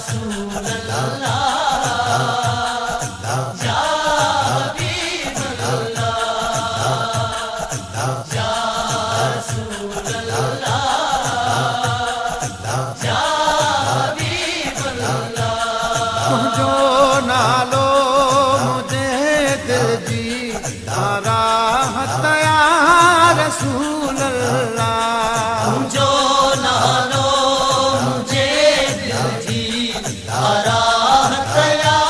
रसूल अल्लाह या हबीब अल्लाह या रसूल अल्लाह या हबीब अल्लाह। जो नालो मुझे दिल जी राहत या रसूल अल्लाह। जो नालो मुझे दिल जी राहत या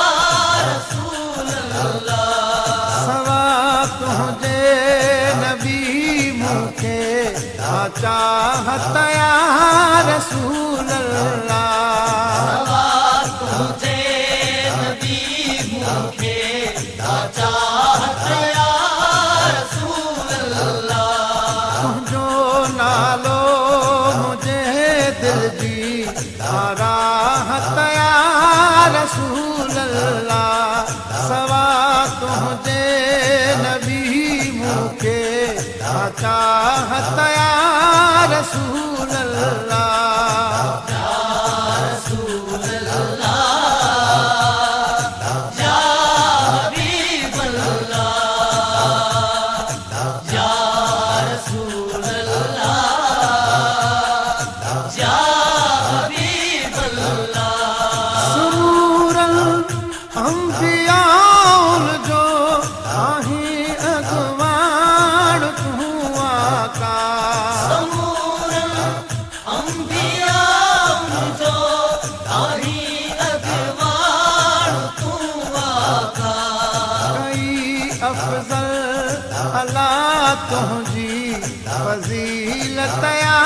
रसूल अल्लाह। सवा तुझे नबी मुखे चाहत या रसूल अल्लाह। तुझे नबी मुखे चाहत या रसूल अल्लाह। जो नालो मुझे दिल जी राहत या रसूल अल्लाह। सवा तुझे नबी मुखे चाहत या रसूल अल्लाह। रसूल अल्लाह या हबीब अल्लाह या रसूल अल्लाह या हबीब अल्लाह। सुरूरल अंबिया जो आही अगवाड़ तू आका। समूरल अंबिया जो आही अगवाड़ तू आका। कई अफजल अला तुझी फजीलत या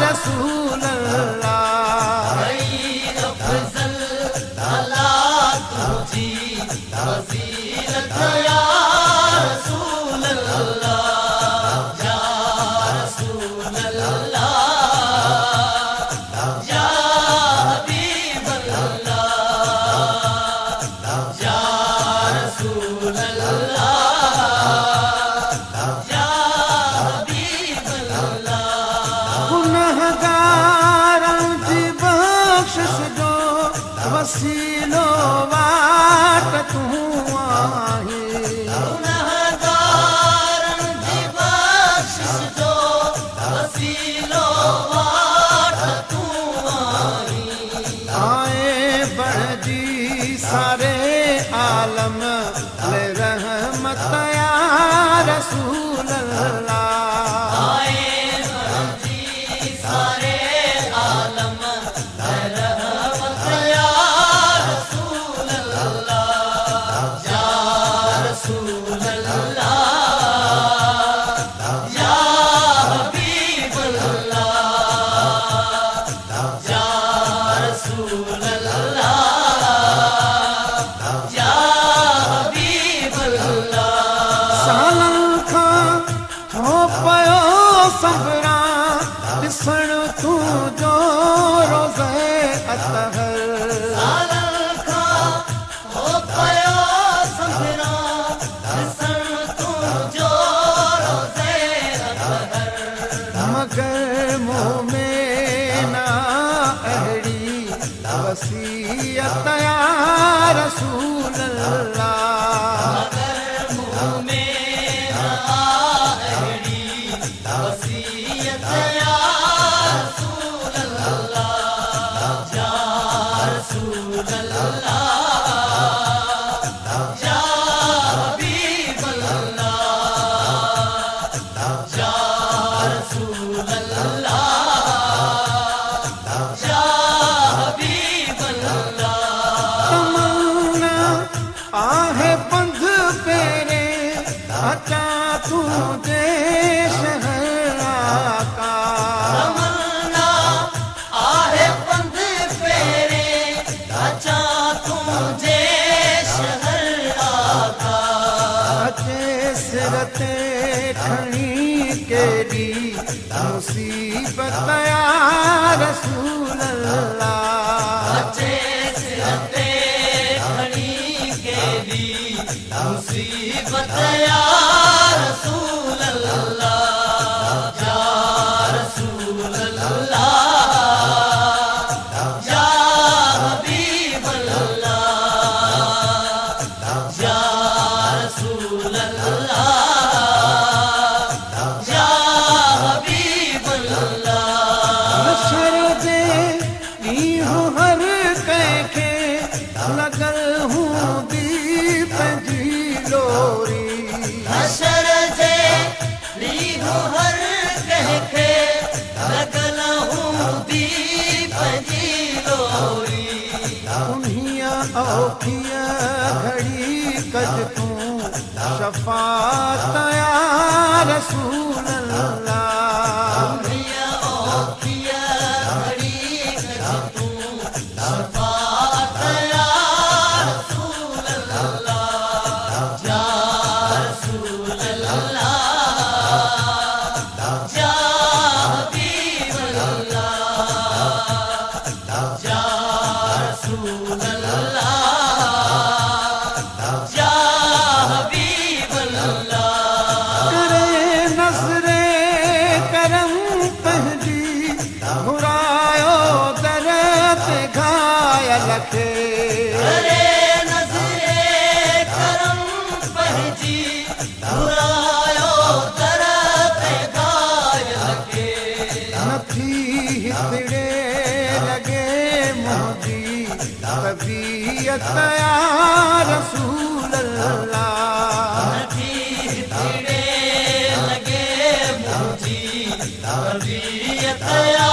रसूल अल्लाह। अफजल अला तुझी फजीलत या रसूल अल्लाह या रसूल अल्लाह या हबीब अल्लाह या रसूल अल्लाह या हबीब अल्लाह। गुनहगारन की बख्शिश जो वसीलो वाट तू आही। गुनहगारन की बख्शिश जो वसीलो वाट तू आई। आए बड़जी सारे आलम ले रहमत या रसूल अल्लाह। आए बरजी सारे आलम रहमत या रसूल अल्लाह या रसूल अल्लाह या हबीब अल्लाह या रसूल अल्लाह या हबीब अल्लाह। सालन खां हो पयो सबरा ॾिसण तू जो रोज़े अतहर। सालन खां हो पयो संभरा ॾिसण तुंहिंजो रोज़े अतहर। मगर मुँह में ना अहिड़ी वसीयत या रसूल अल्लाह। मगर मुँह में ना अहिड़ी वसीयत या रसूल अल्लाह या रसूल अल्लाह या हबीब अल्लाह या रसूल अल्लाह या हबीब अल्लाह। तमन्ना आहे पंध पेरे अचा तुझे शहर आका। तमन्ना आहे पंध फेरे अचा तुझे शहर आका। अचे सिर ते खणी केॾी मुसीबत या रसूल अल्लाह। अचे सिर ते खणी केॾी मुसीबत या रसूल अल्लाह या रसूल अल्लाह या हबीब औखिया घड़ी कज तू शफात या रसूल अल्लाह दुनिया औखिया घड़ी कज तू शफात या रसूल अल्लाह या रसूल अल्लाह या हबीब अल्लाह या रसूल अल्लाह या हबीब अल्लाह करे नज़रे करम पंहिंजी घुरायो दर ते घायल खे करे नज़रे करम पंहिंजी घुरायो दर ते घायल खे नथी हितड़े लगे मुंहिंजी तबीयत या रसूल अल्लाह नथी हितड़े लगे मुंहिंजी तबीयत या